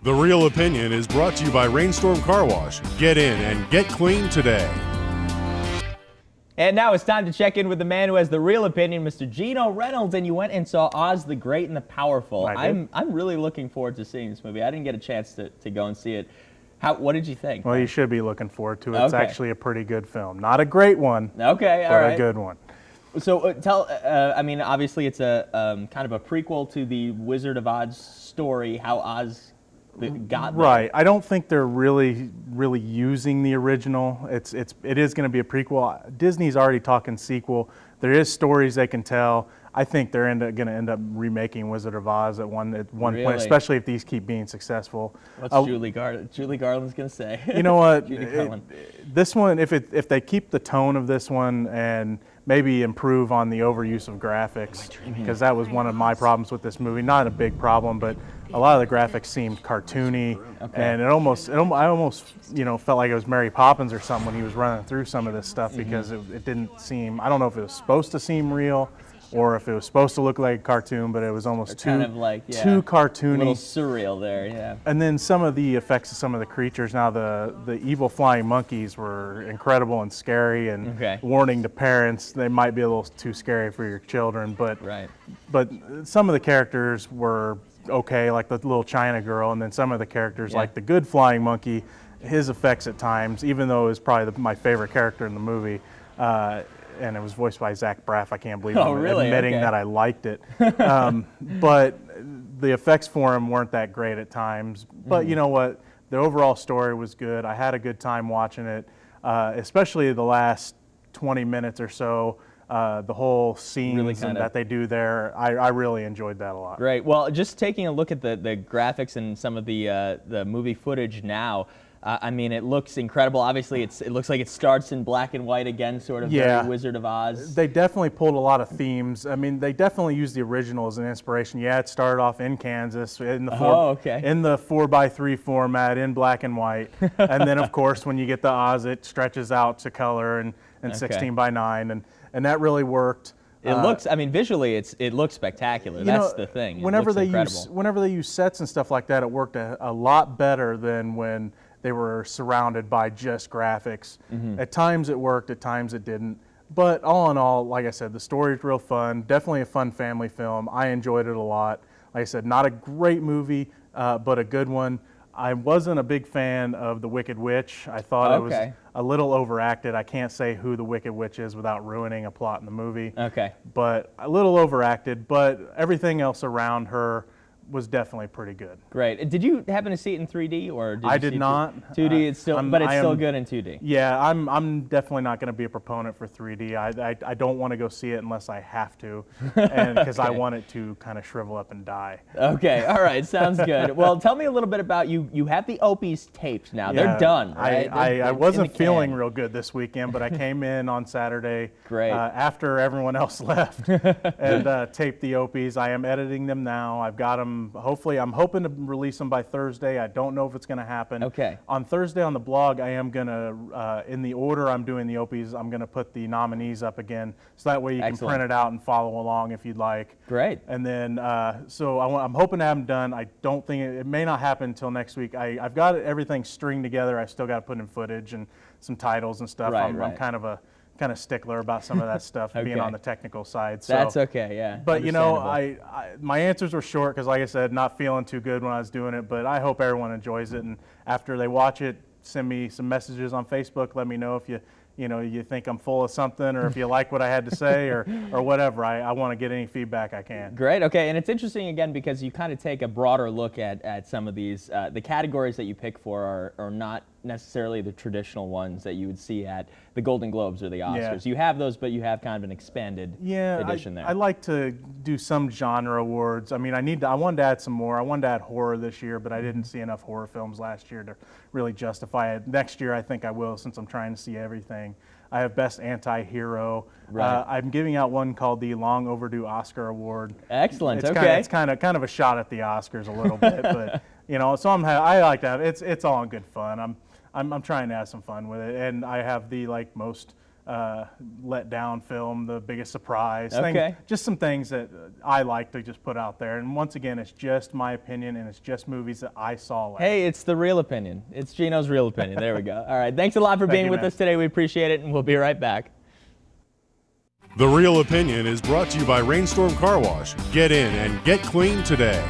The Real Opinion is brought to you by Rainstorm Car Wash. Get in and get clean today. And now it's time to check in with the man who has the real opinion, Mr. Geno Reynolds. And you went and saw Oz the Great and the Powerful. I'm really looking forward to seeing this movie. I didn't get a chance to go and see it. What did you think? Well, you should be looking forward to it. It's actually a pretty good film. Not a great one, okay, all but right. a good one. So I mean, obviously it's a kind of a prequel to the Wizard of Oz story, how Oz got there. Right. I don't think they're really using the original. It is going to be a prequel. Disney's already talking sequel. There is stories they can tell. I think they're going to end up remaking Wizard of Oz at one point, especially if these keep being successful. What's Julie Garland's going to say? You know what? This one, if they keep the tone of this one and maybe improve on the overuse of graphics, because that was one of my problems with this movie. Not a big problem, but a lot of the graphics seemed cartoony, and I almost felt like it was Mary Poppins or something when he was running through some of this stuff, because it didn't seem. I don't know if it was supposed to seem real, or if it was supposed to look like a cartoon, but it was almost too cartoony. A little surreal there, yeah. And then some of the effects of some of the creatures. Now the evil flying monkeys were incredible and scary, and warning to parents, they might be a little too scary for your children. But some of the characters were okay, like the little China girl, and then some of the characters, like the good flying monkey, his effects at times, even though it was probably my favorite character in the movie, and it was voiced by Zach Braff. I can't believe I'm admitting that I liked it. But the effects for him weren't that great at times. But you know what? The overall story was good. I had a good time watching it, especially the last 20 minutes or so. The whole scenes that they do there, I really enjoyed that a lot. Great. Well, just taking a look at the graphics and some of the movie footage now, I mean, it looks incredible. Obviously, it looks like it starts in black and white again, sort of very Wizard of Oz. They definitely pulled a lot of themes. I mean, they definitely used the original as an inspiration. Yeah, it started off in Kansas in the 4x3 format in black and white, and then of course when you get to Oz, it stretches out to color and 16:9, and that really worked. It looks, I mean, visually, it looks spectacular. That's the thing. Whenever they use sets and stuff like that, it worked a lot better than when they were surrounded by just graphics. At times it worked, at times it didn't. But all in all, like I said, the story's real fun. Definitely a fun family film. I enjoyed it a lot. Like I said, not a great movie, but a good one. I wasn't a big fan of The Wicked Witch. I thought it was a little overacted. I can't say who the Wicked Witch is without ruining a plot in the movie. But a little overacted, but everything else around her was definitely pretty good. Great. Did you happen to see it in 3D, or did you I did not. 2D, it's still, but it's still good in 2D. Yeah, I'm definitely not going to be a proponent for 3D. I don't want to go see it unless I have to, and because I want it to kind of shrivel up and die. Okay, all right, sounds good. Well, tell me a little bit about you. You have the Opie's taped now. Yeah, they're done, right? I wasn't feeling real good this weekend, but I came in on Saturday after everyone else left and taped the Opie's. I am editing them now. I've got them. Hopefully, I'm hoping to release them by Thursday. I don't know if it's going to happen. On Thursday on the blog, I am going to, in the order I'm doing the Opie's, I'm going to put the nominees up again, so that way you can print it out and follow along if you'd like. Great. And then, so I'm hoping to have them done. I don't think it may not happen until next week. I've got everything stringed together. I still got to put in footage and some titles and stuff. I'm kind of stickler about some of that stuff, being on the technical side. So, that's okay, yeah. But you know, my answers were short because, like I said, not feeling too good when I was doing it. But I hope everyone enjoys it, and after they watch it, send me some messages on Facebook. Let me know if you think I'm full of something, or if you like what I had to say, or whatever. I want to get any feedback I can. Great. Okay, and it's interesting again because you kind of take a broader look at some of these. The categories that you pick for are not necessarily the traditional ones that you would see at the Golden Globes or the Oscars. You have those, but you have kind of an expanded edition there. I like to do some genre awards. I mean, I wanted to add some more. I wanted to add horror this year, but I didn't see enough horror films last year to really justify it. Next year, I think I will, since I'm trying to see everything. I have Best Anti-Hero. I'm giving out one called the Long Overdue Oscar Award. Excellent. It's kind of a shot at the Oscars a little bit, but so I like that. It's all in good fun. I'm trying to have some fun with it, and I have the most let down film, The Biggest Surprise. Okay. Just some things that I like to just put out there. And once again, it's just my opinion, and it's just movies that I saw. Hey, it's the real opinion. It's Geno's real opinion. There we go. All right. Thanks a lot for being with us today. We appreciate it, and we'll be right back. The Real Opinion is brought to you by Rainstorm Car Wash. Get in and get clean today.